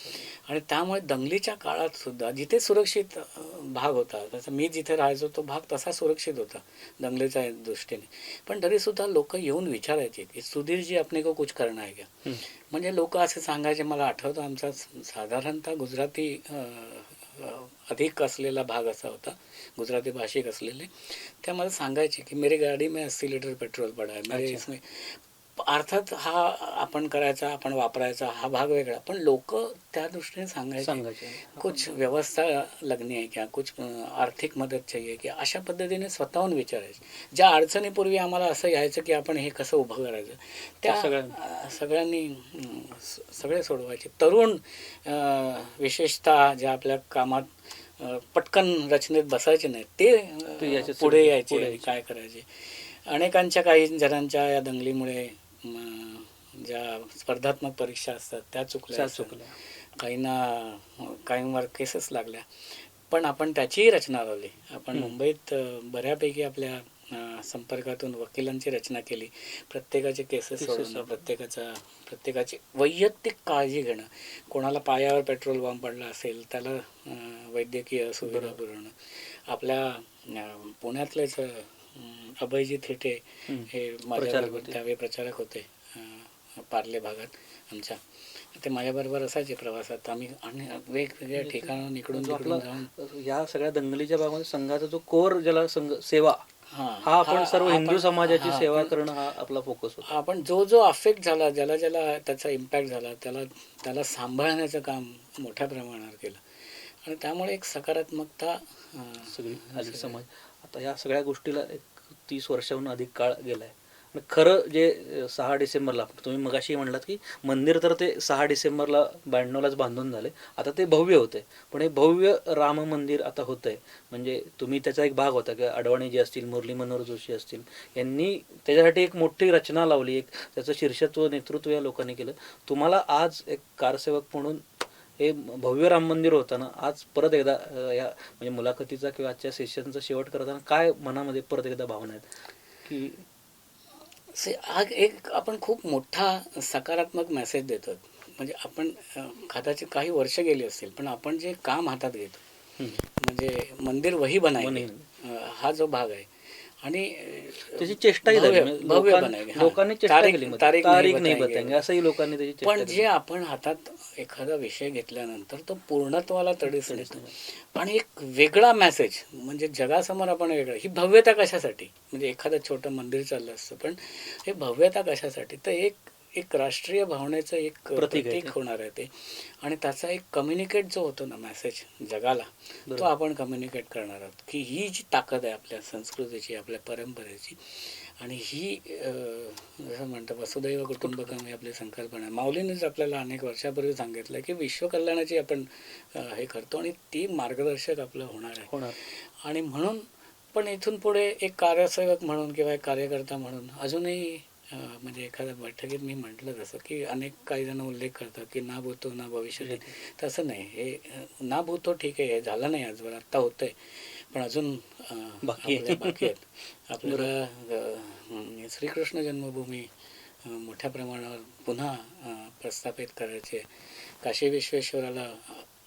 आणि त्यामुळे दंगलीच्या काळात सुद्धा जिथे सुरक्षित भाग होता, जसं मी जिथे राहायचो तो भाग तसा सुरक्षित होता दंगलीच्या दृष्टीने, पण तरीसुद्धा लोक येऊन विचारायचे की सुधीरजी अपने को कुछ करना है क्या. म्हणजे लोक असे सांगायचे. मला आठवतं आमचा साधारणतः गुजराती अधिक असलेला भाग असा होता, गुजराती भाषिक असलेले, त्या मला सांगायचे की मेरी गाडी में 80 लीटर पेट्रोल पडा है मेरे इसमें. अर्थात हा आपण करायचा, आपण वापरायचा हा भाग वेगळा, पण लोक त्या दृष्टीने सांगायचे कुछ व्यवस्था लगनी आहे क्या, कुछ आर्थिक मदत चाहिए की, अशा पद्धतीने स्वतःहून विचारायचे. ज्या अडचणीपूर्वी आम्हाला असं यायचं की आपण हे कसं उभं करायचं, त्या सगळ्यांनी सगळे सोडवायचे. तरुण विशेषतः ज्या आपल्या कामात पटकन रचनेत बसायचे नाहीत ते पुढे यायचे आणि काय करायचे. अनेकांच्या, काही जणांच्या या दंगलीमुळे ज्या स्पर्धात्मक परीक्षा असतात त्या चुकल्या, काहींवर केसेस लागल्या, पण आपण त्याचीही रचना लावली. आपण मुंबईत बऱ्यापैकी आपल्या संपर्कातून वकिलांची रचना केली. प्रत्येकाचे केसेस सोडवणं, प्रत्येकाची वैयक्तिक काळजी घेणं. कोणाला पायावर पेट्रोल बॉम्ब पडला असेल त्याला वैद्यकीय सुविधा पुरवणं. आपल्या पुण्यातलेच अभयजी थेटे हे माझ्याबरोबर त्यावेळी प्रचारक होते पार्ले भागात आमच्या, ते माझ्याबरोबर असायचे प्रवासात. आम्ही वेगवेगळ्या ठिकाणाहून इकडून जाऊन या सगळ्या दंगलीच्या भागामध्ये संघाचा जो कोर, ज्याला संघ सेवा, हा आपण सर्व हिंदू समाजाची सेवा करणं हा आपला फोकस होता. आपण जो अफेक्ट झाला, ज्याला त्याचा इम्पॅक्ट झाला, त्याला सांभाळण्याचं काम मोठ्या प्रमाणावर केलं, आणि त्यामुळे एक सकारात्मकता सगळी आली समाज. आता या सगळ्या गोष्टीला एक 30 वर्षाहून अधिक काळ गेलाय. खरं जे 6 डिसेंबरला तुम्ही मगाशी म्हणलात की मंदिर तर ते 6 डिसेंबरला 92लाच बांधून झाले, आता ते भव्य होते, पण हे भव्य राम मंदिर आता होतंय. म्हणजे तुम्ही त्याचा एक भाग होता की अडवाणी जी असतील, मुरली मनोहर जोशी असतील, यांनी त्याच्यासाठी एक मोठी रचना लावली, एक त्याचं शीर्षत्व, नेतृत्व या लोकांनी केलं. तुम्हाला आज एक कारसेवक म्हणून हे भव्य राम मंदिर होताना आज परत एकदा या म्हणजे मुलाखतीचा किंवा आजच्या सेशनचा शेवट करताना काय मनामध्ये परत एकदा भावना आहेत की एक आपण खूप मोठा सकारात्मक मेसेज देतो. म्हणजे आपण कदाचित काही वर्ष गेली असतील, पण आपण जे काम हातात घेतो, म्हणजे मंदिर वही बनाय हा जो भाग आहे, आणि त्याची चेष्टाही झाली, लोकांनी चेष्टा केली, तारीख नाही बताएंगे असंही लोकांनी त्याची. पण जे आपण हातात एखादा विषय घेतल्यानंतर तो पूर्णत्वाला तडीस नेतो, आणि एक वेगळा मेसेज, म्हणजे जगासमोर आपण वेगळं, ही भव्यता कशासाठी, म्हणजे एखादं छोटं मंदिर चाललं असतं, पण हे भव्यता कशासाठी, तर एक राष्ट्रीय भावनेचं एक प्रतीक होणार आहे ते, आणि त्याचा एक कम्युनिकेट जो होतो ना मेसेज जगाला, तो आपण कम्युनिकेट करणार आहोत की ही जी ताकद आहे आपल्या संस्कृतीची, आपल्या परंपरेची, आणि ही जसं म्हणतं वसुदैव कुटुंबकम ही आपली संकल्पना आहे. माऊलींनीच आपल्याला अनेक वर्षापूर्वी सांगितलं की विश्वकल्याणाची आपण हे करतो, आणि ती मार्गदर्शक आपलं होणार आहे. आणि म्हणून पण इथून पुढे एक कार्यसेवक म्हणून किंवा एक कार्यकर्ता म्हणून अजूनही म्हणजे एखाद्या बैठकीत मी म्हटलं जसं की अनेक काही जण उल्लेख करतात की ना भूतो ना भविष्य, तसं नाही. हे ना भूतो ठीक आहे, हे झालं नाही आजवर, आत्ता होतं आहे, पण अजून बाकी आहेत. आपल्याला श्रीकृष्ण जन्मभूमी मोठ्या प्रमाणावर पुन्हा प्रस्थापित करायचे. काशी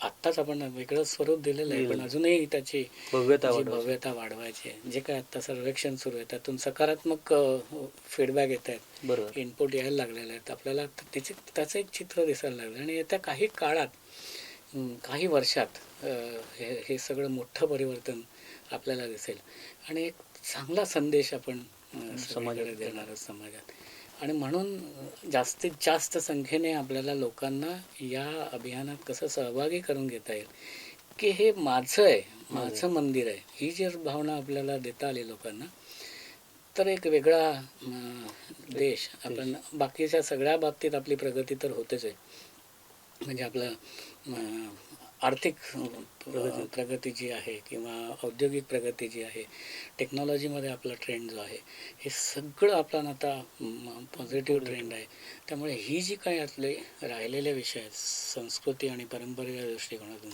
आत्ताच आपण वेगळं स्वरूप दिलेलं आहे, पण अजूनही त्याची भव्यता वाढवायची. जे काय आत्ता सर्वेक्षण सुरू आहे त्यातून सकारात्मक फीडबॅक येत आहेत, इनपुट यायला लागलेले आहेत, आपल्याला त्याचं एक चित्र दिसायला लागलं, आणि येत्या काही काळात, काही वर्षात हे सगळं मोठं परिवर्तन आपल्याला दिसेल, आणि एक चांगला संदेश आपण समाजाला देणार आहोत समाजात. आणि म्हणून जास्तीत जास्त संख्येने आपल्याला लोकांना या अभियानात कसं सहभागी करून घेता येईल की हे माझं आहे, माझं मंदिर आहे, ही जर भावना आपल्याला देता आली लोकांना, तर एक वेगळा देश आपण, बाकीच्या सगळ्या बाबतीत आपली प्रगती तर होतेच आहे. म्हणजे आपलं आर्थिक प्रगती जी आहे किंवा औद्योगिक प्रगती जी आहे, टेक्नॉलॉजीमध्ये आपला ट्रेंड जो आहे, हे सगळं आपला आता पॉझिटिव्ह ट्रेंड आहे. त्यामुळे ही जी काही आपले राहिलेले विषय आहेत संस्कृती आणि परंपरेच्या दृष्टिकोनातून,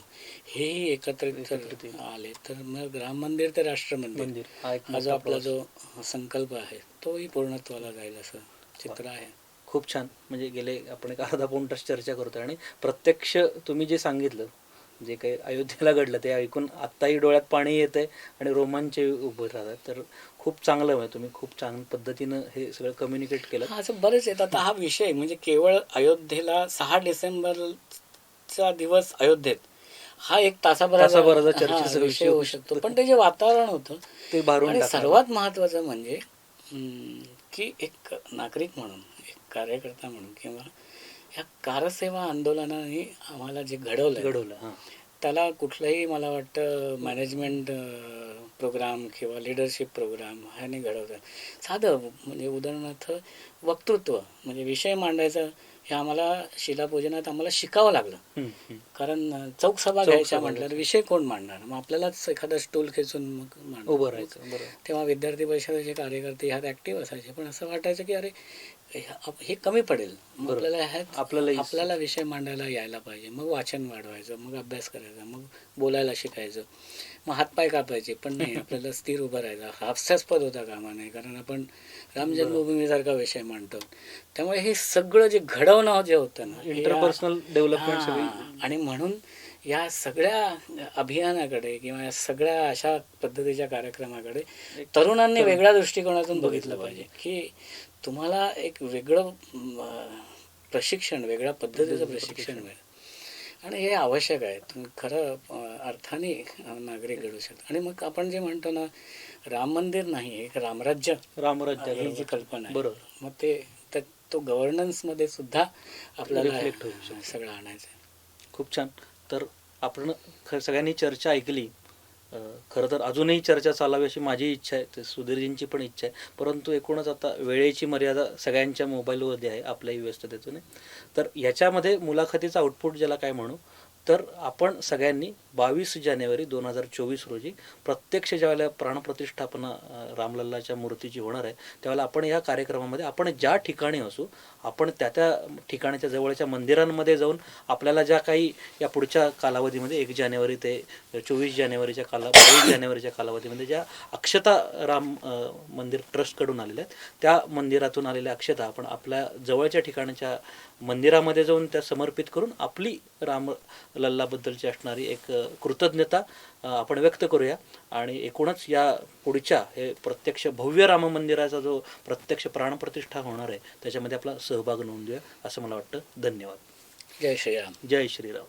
हेही एकत्रित आले तर मग राम मंदिर ते राष्ट्र मंदिर हा जो आपला जो संकल्प आहे तोही पूर्णत्वाला जाईल असं चित्र आहे. खूप छान. म्हणजे गेले आपण एक अर्धा पाऊण तास चर्चा करतोय आणि प्रत्यक्ष तुम्ही जे सांगितलं, जे काही अयोध्येला घडलं ते ऐकून आत्ताही डोळ्यात पाणी येतंय आणि रोमांच उभं राहतात. तर खूप चांगलं आहे, तुम्ही खूप चांगल्या पद्धतीनं हे सगळं कम्युनिकेट केलं. हा असं बरेच येतात. आता हा विषय म्हणजे केवळ अयोध्येला 6 डिसेंबरचा दिवस अयोध्येत हा एक तासाभराचा चर्चेचा विषय होऊ शकतो, पण ते जे वातावरण होतं ते भारून आणि टाकलं. सर्वात महत्त्वाचं म्हणजे की एक नागरिक म्हणून, एक कार्यकर्ता म्हणून किंवा ह्या कारसेवा आंदोलनाने आम्हाला जे घडवलं हां. त्याला कुठलंही मला वाटतं मॅनेजमेंट प्रोग्राम किंवा लिडरशिप प्रोग्राम ह्याने घडवतं. साधं म्हणजे उदाहरणार्थ वक्तृत्व म्हणजे विषय मांडायचा हे आम्हाला शिलापूजनात आम्हाला शिकावं लागलं. कारण चौकसभा घ्यायच्या म्हटल्यावर विषय कोण मांडणार, मग आपल्यालाच एखादा स्टूल खेचून मग उभं राहायचं. तेव्हा विद्यार्थी परिषदेचे कार्यकर्ते ह्यात ॲक्टिव्ह असायचे, पण असं वाटायचं की अरे हे कमी पडेल, मग आपल्याला विषय मांडायला यायला पाहिजे. मग वाचन वाढवायचं, मग अभ्यास करायचा, मग बोलायला शिकायचं, मग हातपाय कापायचे, पण नाही आपल्याला स्थिर उभं राहायचं. हास्यास्पद होता कामा नाही, कारण आपण राम जन्मभूमीसारखा विषय मांडतो. त्यामुळे हे सगळं जे घडवणं जे होतं ना, इंटरपर्सनल डेव्हलपमेंट आणि म्हणून या सगळ्या अभियानाकडे किंवा या सगळ्या अशा पद्धतीच्या कार्यक्रमाकडे तरुणांनी वेगळ्या दृष्टिकोनातून बघितलं पाहिजे की तुम्हाला एक वेगळं प्रशिक्षण, वेगळ्या पद्धतीचं प्रशिक्षण मिळेल आणि हे आवश्यक आहे. तुम्ही खरं अर्थाने नागरिक घडू शकता. आणि मग आपण जे म्हणतो ना, राम मंदिर नाही, एक रामराज्य ही जी कल्पना आहे, मग ते तो गव्हर्नन्समध्ये सुद्धा आपल्याला सगळं आणायचं आहे. खूप छान. तर आपण सगळ्यांनी चर्चा ऐकली. खरं तर अजूनही चर्चा चालावी अशी माझी इच्छा आहे, ते सुधीरजींची पण इच्छा आहे. परंतु एकूणच आता वेळेची मर्यादा सगळ्यांच्या मोबाईलमध्ये आहे, आपल्याही व्यस्ततेतून. तर याच्यामध्ये मुलाखतीचा आउटपुट ज्याला काय म्हणू, तर आपण सगळ्यांनी 22 जानेवारी 2024 रोजी प्रत्यक्ष ज्यावेळेला प्राणप्रतिष्ठापना रामलल्लाच्या मूर्तीची होणार आहे, त्यावेळेला आपण या कार्यक्रमामध्ये आपण ज्या ठिकाणी असू, आपण त्या ठिकाणच्या जवळच्या मंदिरांमध्ये जाऊन आपल्याला ज्या काही या पुढच्या कालावधीमध्ये 1 जानेवारी ते 22 जानेवारीच्या कालावधीमध्ये ज्या अक्षता राम मंदिर ट्रस्टकडून आलेल्या आहेत, त्या मंदिरातून आलेल्या अक्षता आपण आपल्या जवळच्या ठिकाणच्या मंदिरामध्ये जाऊन त्या समर्पित करून आपली राम लल्लाबद्दलची असणारी एक कृतज्ञता आपण व्यक्त करूया. आणि एकूणच या पुढच्या हे प्रत्यक्ष भव्य राम मंदिराचा जो प्रत्यक्ष प्राणप्रतिष्ठा होणार आहे त्याच्यामध्ये आपला सहभाग नोंदवूया असं मला वाटतं. धन्यवाद. जय श्रीराम. जय श्रीराम.